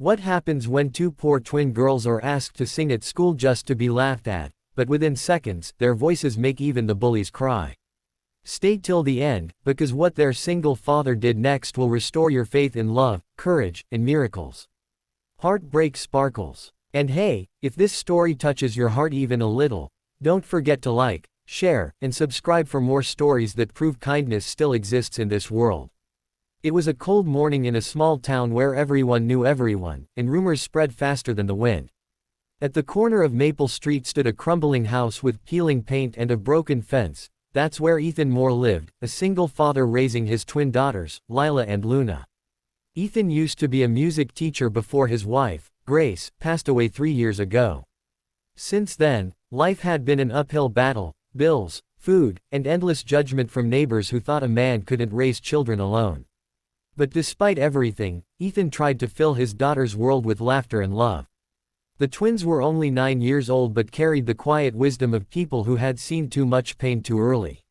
What happens when two poor twin girls are asked to sing at school just to be laughed at, but within seconds, their voices make even the bullies cry? Stay till the end, because what their single father did next will restore your faith in love, courage, and miracles. Heartbreak sparkles. And hey, if this story touches your heart even a little, don't forget to like, share, and subscribe for more stories that prove kindness still exists in this world. It was a cold morning in a small town where everyone knew everyone, and rumors spread faster than the wind. At the corner of Maple Street stood a crumbling house with peeling paint and a broken fence. That's where Ethan Moore lived, a single father raising his twin daughters, Lila and Luna. Ethan used to be a music teacher before his wife, Grace, passed away 3 years ago. Since then, life had been an uphill battle: bills, food, and endless judgment from neighbors who thought a man couldn't raise children alone. But despite everything, Ethan tried to fill his daughter's world with laughter and love. The twins were only 9 years old but carried the quiet wisdom of people who had seen too much pain too early.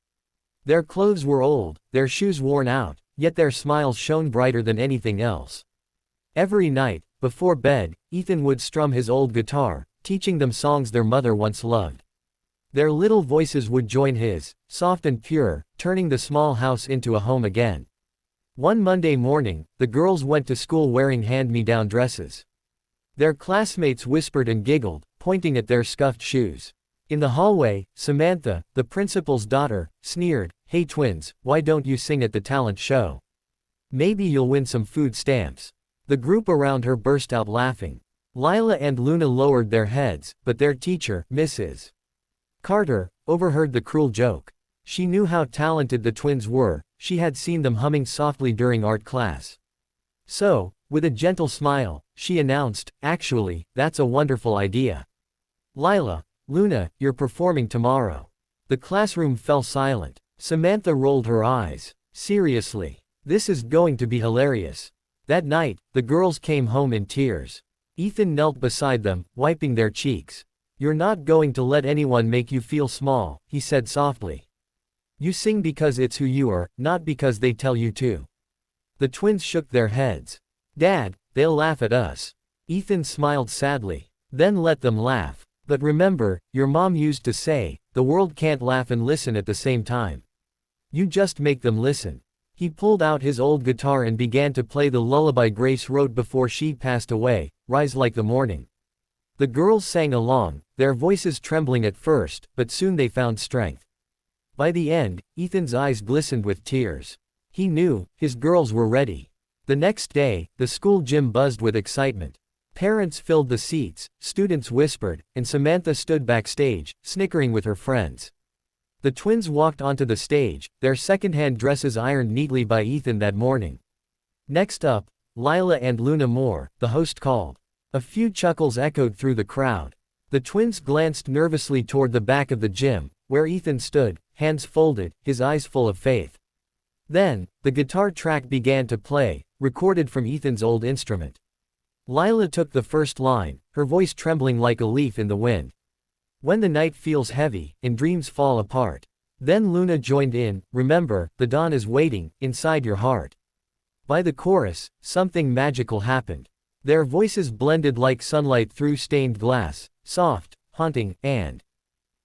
Their clothes were old, their shoes worn out, yet their smiles shone brighter than anything else. Every night, before bed, Ethan would strum his old guitar, teaching them songs their mother once loved. Their little voices would join his, soft and pure, turning the small house into a home again. One Monday morning, the girls went to school wearing hand-me-down dresses. Their classmates whispered and giggled, pointing at their scuffed shoes. In the hallway, Samantha, the principal's daughter, sneered, "Hey twins, why don't you sing at the talent show? Maybe you'll win some food stamps." The group around her burst out laughing. Lila and Luna lowered their heads, but their teacher, Mrs. Carter, overheard the cruel joke. She knew how talented the twins were. She had seen them humming softly during art class. So, with a gentle smile, she announced, "Actually, that's a wonderful idea. Lila, Luna, you're performing tomorrow." The classroom fell silent. Samantha rolled her eyes. "Seriously? This is going to be hilarious." That night, the girls came home in tears. Ethan knelt beside them, wiping their cheeks. "You're not going to let anyone make you feel small," he said softly. "You sing because it's who you are, not because they tell you to." The twins shook their heads. "Dad, they'll laugh at us." Ethan smiled sadly. "Then let them laugh. But remember, your mom used to say, the world can't laugh and listen at the same time. You just make them listen." He pulled out his old guitar and began to play the lullaby Grace wrote before she passed away, "Rise Like the Morning." The girls sang along, their voices trembling at first, but soon they found strength. By the end, Ethan's eyes glistened with tears. He knew, his girls were ready. The next day, the school gym buzzed with excitement. Parents filled the seats, students whispered, and Samantha stood backstage, snickering with her friends. The twins walked onto the stage, their second-hand dresses ironed neatly by Ethan that morning. "Next up, Lila and Luna Moore," the host called. A few chuckles echoed through the crowd. The twins glanced nervously toward the back of the gym, where Ethan stood, hands folded, his eyes full of faith. Then, the guitar track began to play, recorded from Ethan's old instrument. Lila took the first line, her voice trembling like a leaf in the wind. "When the night feels heavy, and dreams fall apart." Then Luna joined in, "Remember, the dawn is waiting, inside your heart." By the chorus, something magical happened. Their voices blended like sunlight through stained glass, soft, haunting, and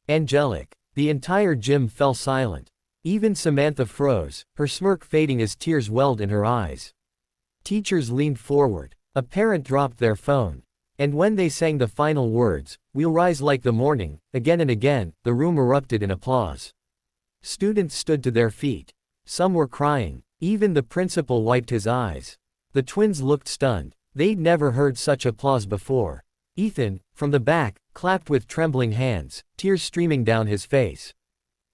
angelic. The entire gym fell silent. Even Samantha froze, her smirk fading as tears welled in her eyes. Teachers leaned forward. A parent dropped their phone. And when they sang the final words, "We'll rise like the morning," again and again, the room erupted in applause. Students stood to their feet. Some were crying. Even the principal wiped his eyes. The twins looked stunned. They'd never heard such applause before. Ethan, from the back, clapped with trembling hands, tears streaming down his face.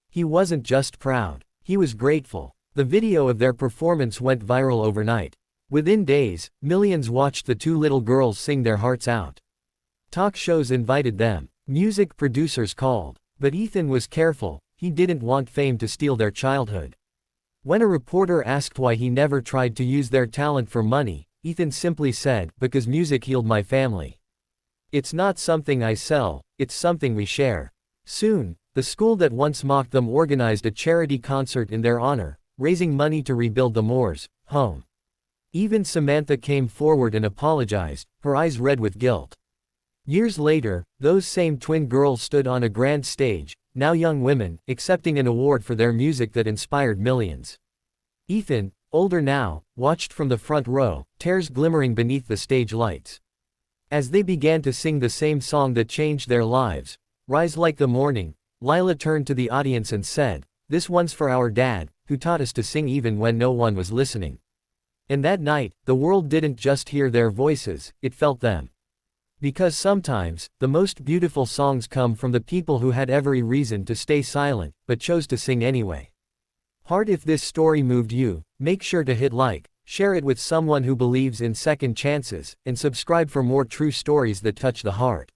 He wasn't just proud. He was grateful. The video of their performance went viral overnight. Within days, millions watched the two little girls sing their hearts out. Talk shows invited them. Music producers called. But Ethan was careful. He didn't want fame to steal their childhood. When a reporter asked why he never tried to use their talent for money, Ethan simply said, "Because music healed my family. It's not something I sell, it's something we share." Soon, the school that once mocked them organized a charity concert in their honor, raising money to rebuild the Moores' home. Even Samantha came forward and apologized, her eyes red with guilt. Years later, those same twin girls stood on a grand stage, now young women, accepting an award for their music that inspired millions. Ethan, older now, watched from the front row, tears glimmering beneath the stage lights. As they began to sing the same song that changed their lives, Rise Like the Morning, Lila turned to the audience and said, "This one's for our dad, who taught us to sing even when no one was listening." And that night, the world didn't just hear their voices, it felt them. Because sometimes, the most beautiful songs come from the people who had every reason to stay silent, but chose to sing anyway. Heart, if this story moved you, make sure to hit like, share it with someone who believes in second chances, and subscribe for more true stories that touch the heart.